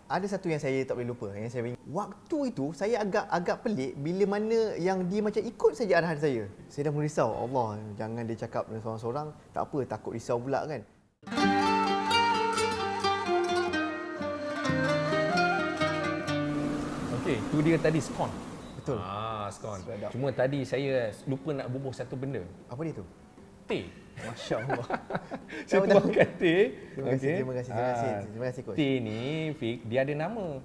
Ada satu yang saya tak boleh lupa, yang saya ingat. Waktu itu saya agak pelik bila mana yang dia macam ikut saja arahan saya. Saya dah merisau, Allah, jangan dia cakap dengan seorang-seorang, tak apa, takut risau pula kan. Okey, tu dia tadi scone. Betul. Scone. Sedap. Cuma tadi saya lupa nak bubuh satu benda. Apa dia tu? Teh. Masya Allah. Saya tuangkan teh. Terima kasih, terima kasih, terima kasih. Terima kasih, Coach. Teh ni, Fik, dia ada nama.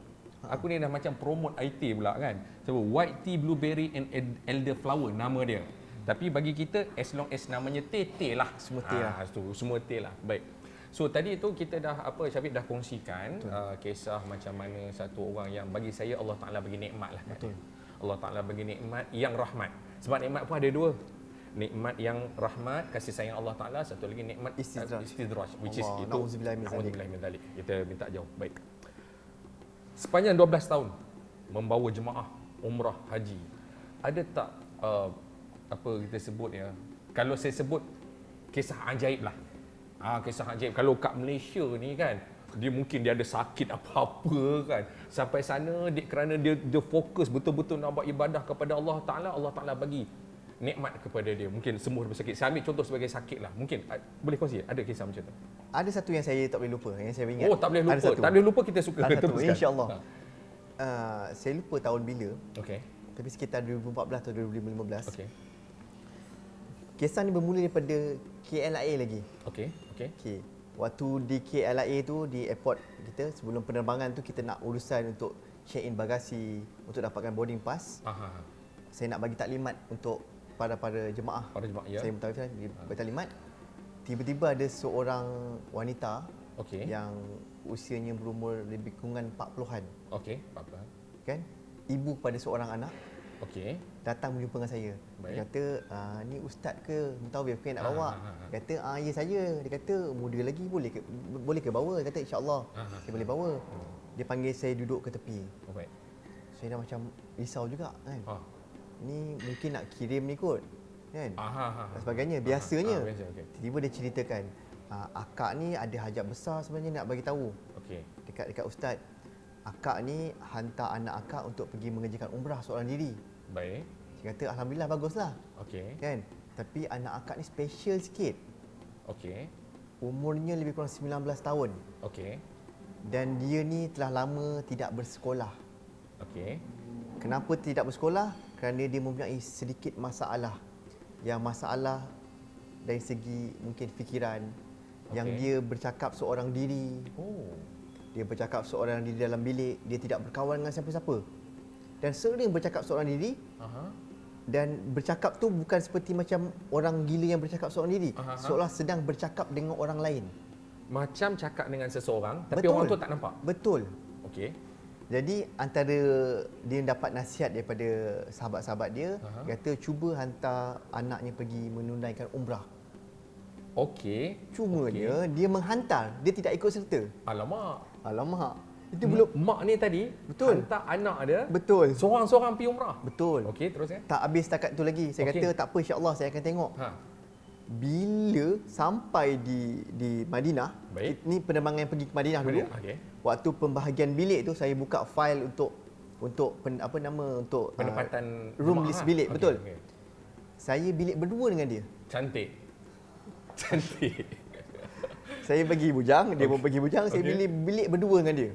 Aku ni dah macam promote IT pula kan. So, white tea, blueberry and elderflower nama dia. Tapi bagi kita, as long as namanya teh, teh lah. Semua teh lah. Semua teh lah. Baik. So tadi tu kita dah Syafiq dah kongsikan kisah macam mana satu orang yang bagi saya Allah Taala bagi nikmat lah. Betul. Allah Taala bagi nikmat yang rahmat. Sebab nikmat pun ada dua. Nikmat yang rahmat, kasih sayang Allah Taala, satu lagi nikmat istidraj, which is itu na'udzubillah min dzalik. Kita minta jauh. Baik. Sepanjang 12 tahun membawa jemaah umrah haji. Ada tak apa kita sebut ya? Kalau saya sebut kisah ajaib lah. Kisah ajaib. Kalau kat Malaysia ni kan, dia ada sakit apa-apa kan. Sampai sana kerana dia fokus betul-betul nak buat ibadah kepada Allah Taala bagi nikmat kepada dia. Mungkin sembuh daripada sakit. Saya ambil contoh sebagai sakit lah. Mungkin boleh kongsi ada kisah macam tu. Ada satu yang saya tak boleh lupa, yang saya ingat. Oh, tak boleh lupa. Tak boleh lupa, kita suka teruskan. Insya-Allah. Saya lupa tahun bila. Okey. Tapi sekitar 2014 atau 2015. Okey. Kisah ni bermula daripada KLIA lagi. Okey. Waktu di KLIA tu, di airport kita, sebelum penerbangan tu kita nak urusan untuk check in bagasi, untuk dapatkan boarding pass. Saya nak bagi taklimat untuk para jemaah. Ya. Saya bagi taklimat. Tiba-tiba ada seorang wanita yang usianya berumur lebih kurang 40-an. Okey, 40-an. Kan? Ibu kepada seorang anak. Okey. Datang berjumpa dengan saya. Baik. Dia kata, ni ustaz ke? Mutawif ke nak bawa? Dia kata, ya saya. Dia kata, muda lagi, boleh ke bawa? Dia kata, insya-Allah saya boleh bawa. Dia panggil saya duduk ke tepi. Baik. Saya dah macam risau juga kan. Ni mungkin nak kirim ni kot. Kan? Dan sebagainya. Biasanya. Tiba-tiba dia ceritakan, akak ni ada hajat besar sebenarnya nak bagi tahu. Dekat ustaz. Akak ni hantar anak akak untuk pergi mengerjakan umrah seorang diri. Baik. Saya kata alhamdulillah baguslah. Kan? Tapi anak akak ni special sikit. Umurnya lebih kurang 19 tahun. Dan dia ni telah lama tidak bersekolah. Kenapa tidak bersekolah? Kerana dia mempunyai sedikit masalah. Yang masalah dari segi mungkin fikiran. Yang dia bercakap seorang diri. Dia bercakap seorang diri dalam bilik. Dia tidak berkawan dengan siapa-siapa. Dan sering bercakap seorang diri. Dan bercakap tu bukan seperti macam orang gila yang bercakap seorang diri. Seolah sedang bercakap dengan orang lain. Macam cakap dengan seseorang, tapi Betul. orang tu tak nampak. Betul. Jadi antara dia dapat nasihat daripada sahabat-sahabat dia, dia kata cuba hantar anaknya pergi menunaikan umrah. Cumanya dia menghantar, dia tidak ikut serta. Alamak. Itu belum Mak ni tadi hantar anak dia. Betul. Seorang-seorang pergi umrah. Betul. Terus ya. Tak habis setakat tu lagi. Saya kata tak apa, insya-Allah saya akan tengok. Bila sampai di Madinah, ni penerbangan yang pergi ke Madinah dulu. Waktu pembahagian bilik tu saya buka fail untuk penempatan room list bilik. Betul. Saya bilik berdua dengan dia. Cantik. Saya bagi bujang, dia pun bagi bujang, saya bilik berdua dengan dia.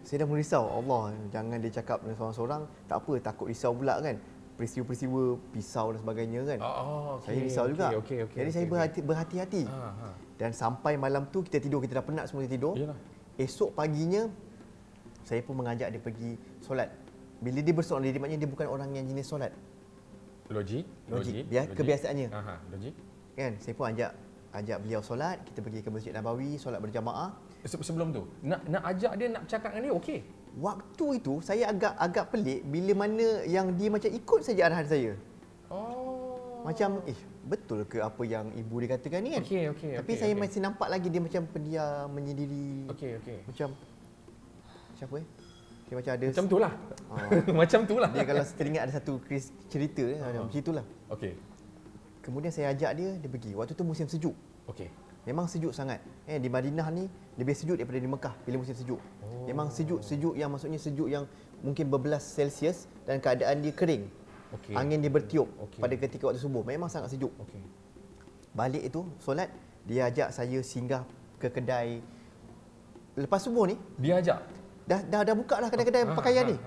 Saya dah merisau, Allah, jangan dia cakap dengan seorang-seorang, tak apa, takut risau pula kan. Peristiwa-peristiwa pisau dan sebagainya kan. Saya risau juga. Jadi saya berhati-hati. Dan sampai malam tu kita tidur, kita dah penat semua tidur. Esok paginya saya pun mengajak dia pergi solat. Bila dia bersolat diri, maknanya dia bukan orang yang jenis solat. Logik. Kebiasaannya. Logik. Kan, saya pun ajak beliau solat, kita pergi ke Masjid Nabawi, solat berjamaah. Sebelum tu, nak ajak dia, nak bercakap dengan dia, Waktu itu saya agak pelik bila mana yang dia macam ikut saja arahan saya. Macam betul ke apa yang ibu dia katakan ni kan? Tapi saya masih nampak lagi dia macam pendiam, menyendiri. Macam apa dia macam ada macam tu lah. Macam tu lah. Dia kalau teringat ada satu cerita macam itulah. Kemudian saya ajak dia pergi. Waktu tu musim sejuk. Memang sejuk sangat. Di Madinah ni lebih sejuk daripada di Mekah bila musim sejuk. Memang sejuk yang maksudnya sejuk yang mungkin berbelas Celsius dan keadaan dia kering. Angin dia bertiup pada ketika waktu subuh. Memang sangat sejuk. Balik itu solat, dia ajak saya singgah ke kedai. Lepas subuh ni Dia ajak? Dah buka lah kedai-kedai pakaian ni.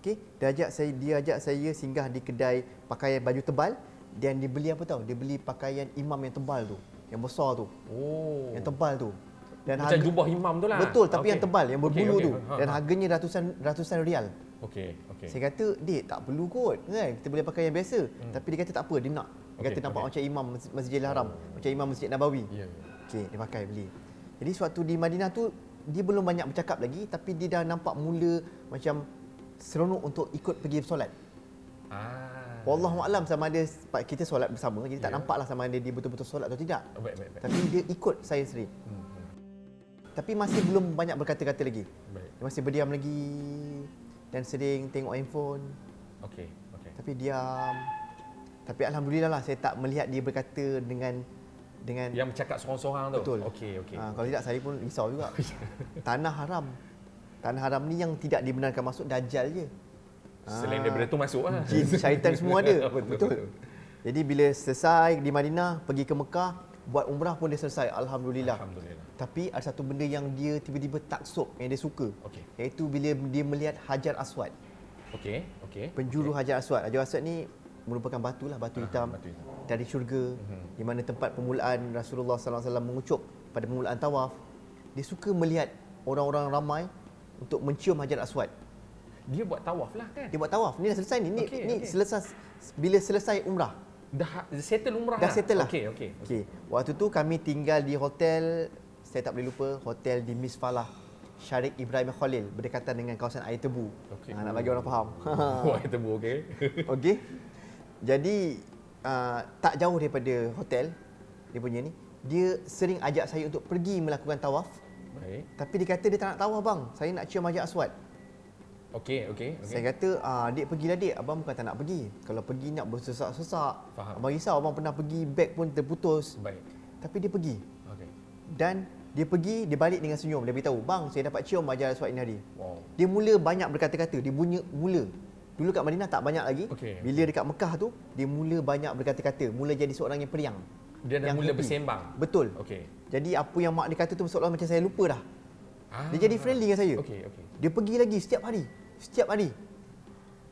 Dia ajak saya singgah di kedai pakaian baju tebal dan dia beli apa tahu? Dia beli pakaian imam yang tebal tu, yang besar tu. Yang tebal tu. Dan macam jubah imam tu lah. Betul, tapi yang tebal, yang berbulu tu. Dan harganya ratusan rial. Saya kata, "Dek, tak perlu kot kan. Kita boleh pakai yang biasa." Tapi dia kata tak apa, dia nak. Dia kata nampak macam imam Masjidil Haram, macam imam Masjid Nabawi. Dia pakai, beli. Jadi suatu di Madinah tu dia belum banyak bercakap lagi, tapi dia dah nampak mula macam seronok untuk ikut pergi solat. Wallahualam sama ada kita solat bersama, jadi tak nampaklah sama ada dia betul-betul solat atau tidak. Tapi dia ikut saya sendiri. Tapi masih belum banyak berkata-kata lagi. Dia masih berdiam lagi dan sering tengok handphone. Tapi diam. Tapi alhamdulillah lah saya tak melihat dia berkata dengan yang bercakap sorang-sorang tu. Betul. Kalau tidak saya pun risau juga. Tanah haram. Tanah haram ni yang tidak dibenarkan masuk Dajjal je. Selain daripada tu masuk lah. Jin, syaitan semua ada. Betul. Jadi bila selesai di Madinah, pergi ke Mekah, buat umrah pun dia selesai. Alhamdulillah. Tapi ada satu benda yang dia tiba-tiba taksub, yang dia suka. Iaitu bila dia melihat Hajar Aswad. Penjuru Hajar Aswad. Hajar Aswad ni merupakan batu hitam dari syurga, di mana tempat permulaan Rasulullah SAW mengucup pada permulaan tawaf. Dia suka melihat orang-orang ramai untuk mencium Hajar Aswad. Dia buat tawaf lah kan? Dia buat tawaf. Ni dah selesai ni. Selesai bila selesai umrah. Dah settle umrah dah? Dah settle lah. Okey. Waktu tu kami tinggal di hotel, saya tak boleh lupa, hotel di Misfalah, Syarik Ibrahim Khalil, berdekatan dengan kawasan Air Tebu. Nak bagi orang faham. Air Tebu, okey. Jadi tak jauh daripada hotel dia punya ni, dia sering ajak saya untuk pergi melakukan tawaf. Tapi dia kata dia tak nak tawaf bang, saya nak cium Hajar Aswad. Okey. Saya kata, "Dek pergilah dek, abang bukan tak nak pergi. Kalau pergi nak bersesak-sesak. Abang risau, abang pernah pergi beg pun terputus." Tapi dia pergi. Dan dia pergi, dia balik dengan senyum. Dia beritahu, "Bang, saya dapat cium Hajar Aswad ini hari." Dia mula banyak berkata-kata, dia mula. Dulu kat Madinah tak banyak lagi. Bila dekat Mekah tu, dia mula banyak berkata-kata, mula jadi seorang yang periang. Dia dah mula bersembang. Betul. Jadi apa yang mak dia kata tu seolah macam saya lupa dah. Dia jadi friendly dengan saya. Dia pergi lagi setiap hari.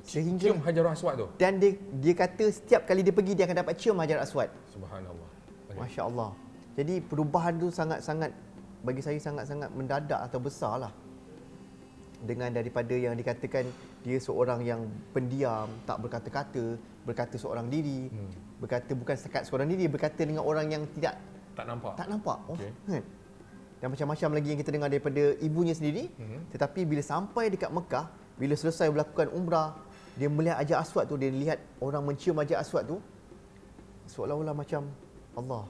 Sehingga cium Hajar Aswad tu. Dan dia kata setiap kali dia pergi dia akan dapat cium Hajar Aswad. Subhanallah. Masya-Allah. Jadi perubahan tu sangat-sangat bagi saya sangat-sangat mendadak atau besarlah. Dengan daripada yang dikatakan dia seorang yang pendiam, tak berkata-kata, berkata seorang diri, berkata bukan sekat seorang diri, berkata dengan orang yang tak nampak. Kan? Dan macam-macam lagi yang kita dengar daripada ibunya sendiri. Tetapi bila sampai dekat Mekah, bila selesai melakukan umrah, dia melihat Hajar Aswad tu, dia lihat orang mencium Hajar Aswad tu, seolah-olah macam Allah